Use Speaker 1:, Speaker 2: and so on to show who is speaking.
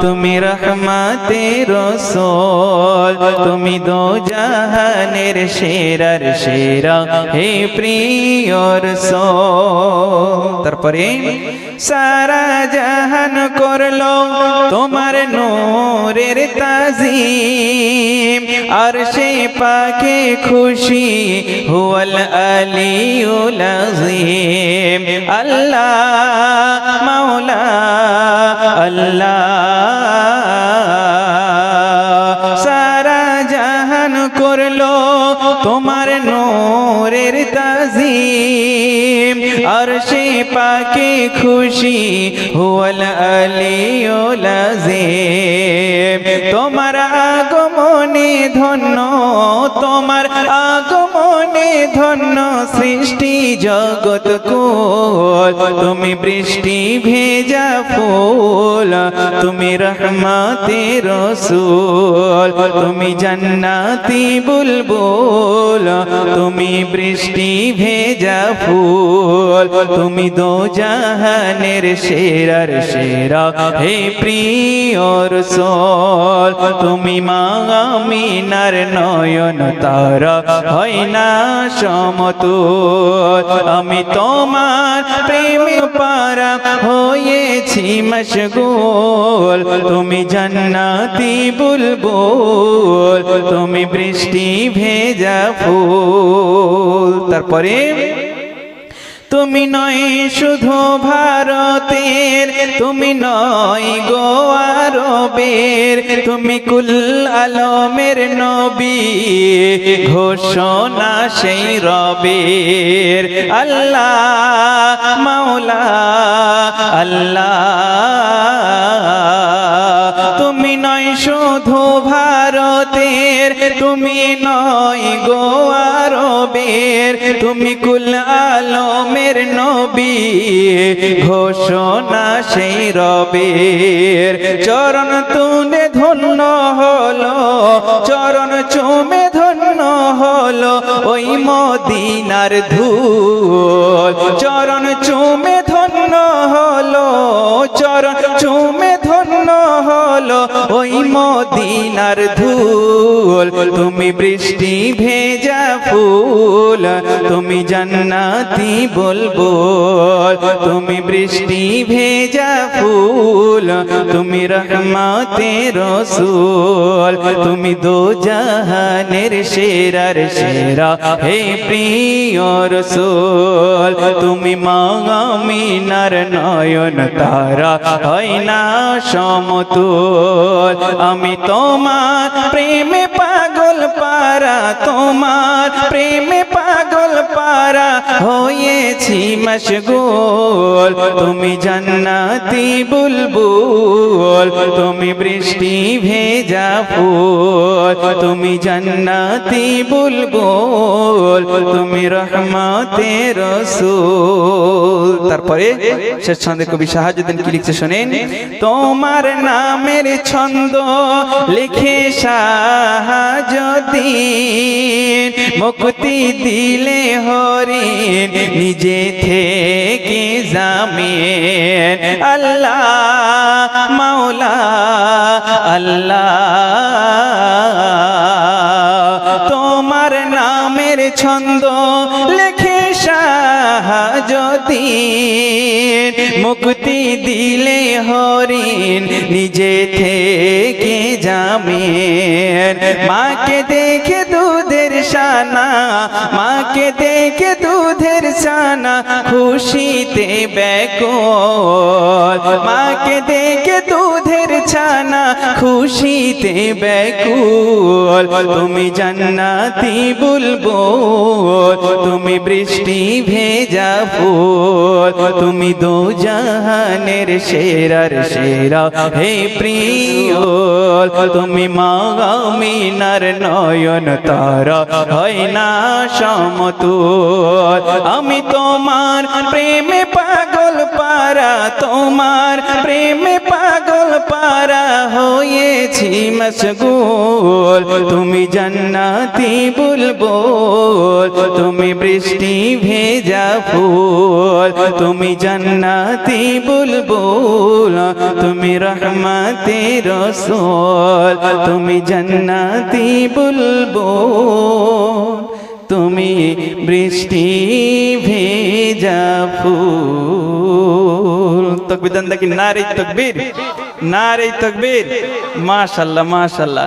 Speaker 1: তুমি রহমতের রাসূল, তুমি দো জাহানের সেরার সেরা হে প্রিয় রাসূল। তারপরে সারা জাহান করলো তোমার নূরের তাজিম, আরশে পাকে খুশি হুয়াল আলিউল আযীম। আল্লাহ মাওলা আল্লাহ, সারা জাহান করলো তোমার নূরের তাজিম, আরশে পাকে খুশি হুয়াল আলিউল আযীম। তোমার আগমনে ধন্য, তোমার আগমনে ধন্য সৃষ্টি জগৎ কুল, তুমি বৃষ্টি ভেজা ফুল, তুমি রহমতের রাসূল, তুমি জান্নাতি বুলবুল, তুমি বৃষ্টি ভেজা ফুল, তুমি দো জাহানের সেরার সেরা হে প্রিয় রাসূল। তুমি মা আমিনার নয়ন তারা হয় না সমতুল, আমি তোমার প্রেমে পারা হয়েছি মশগুল, তুমি জান্নাতি বুলবুল, তুমি বৃষ্টি ভেজা ফুল। তারপরে তুমি নয় শুধু ভারতের, তুমি নয় গো আরবের, তুমি কুল আলমের নবী, ঘোষণা সেই রবের। আল্লাহ মাওলা আল্লাহ, তুমি নয় শুধু ভারতের, তুমি নয় গো আরবের, তুমি কুল আলমের নবী, ঘোষণা সেই রবের। চরণ তুলে ধন্য হলো, চরণ চুমে ধন্য হলো ওই মদিনার ধূল, চরণ চুমে ধন্য হলো, চরণ চুমে ধন্য হলো ওই মদিনার ধূল, তুমি বৃষ্টি ভেজা ফুল, তুমি জান্নাতি বুলবুল, তুমি বৃষ্টি ভেজা ফুল, তুমি রহমতের রাসূল, তুমি দো জাহানের সেরার সেরা হে প্রিয় রাসূল। তুমি মা আমিনার নয়ন তারা হয় না সমতুল, আমি তোমার প্রেমে পাগল পারা, তোমার প্রেমে পাগল পারা হয়েছি মশগুল, তুমি জান্নাতি বুলবুল, তুমি বৃষ্টি ভেজা ফুল, তুমি জান্নাতি বুলবুল, তুমি রহমতের রাসূল। তারপরে শেষ ছন্দে কবি শাহাবুদ্দিন কি লিখছে শোনেন। তোমার নামের ছন্দ লিখে শাহাবুদ্দিন, মুক্তি দিলে হরিণ নিজে থেকে জামিন। আল্লাহ মাওলা আল্লাহ, তোমার নামের ছন্দ লিখে শাহাবুদ্দিন, মুক্তি দিলে হরিণ নিজে থেকে জামিন। মাকে দেখে দুধের ছানা, মাকে দেখে দুধের ছানা খুশিতে ব্যাকুল, মাকে দেখে দুধের ছানা খুশিতে ব্যাকুল, তুমি জান্নাতি বুলবুল, তুমি বৃষ্টি ভেজা ফুল, তুমি দো জাহানের সেরার সেরা হে প্রিয়, তুমি মা আমিনার নয়ন তারা হয় না সমতুল, আমি তোমার প্রেমে পাগল পারা, তোমার প্রেমে পাগল পারা হয়েছি হয়েছি মশগুল, তুমি জান্নাতি বুলবুল, তুমি বৃষ্টি ভেজা ফুল, তুমি জান্নাতি বুলবুল, তুমি রহমতের রসূল, তুমি জান্নাতি বুলবুল, তুমি বৃষ্টি ভেজা ফুল। তকবীর দেন দেখি, নারে তকবীর, নারে তকবীর। মাশাআল্লাহ মাশাআল্লাহ।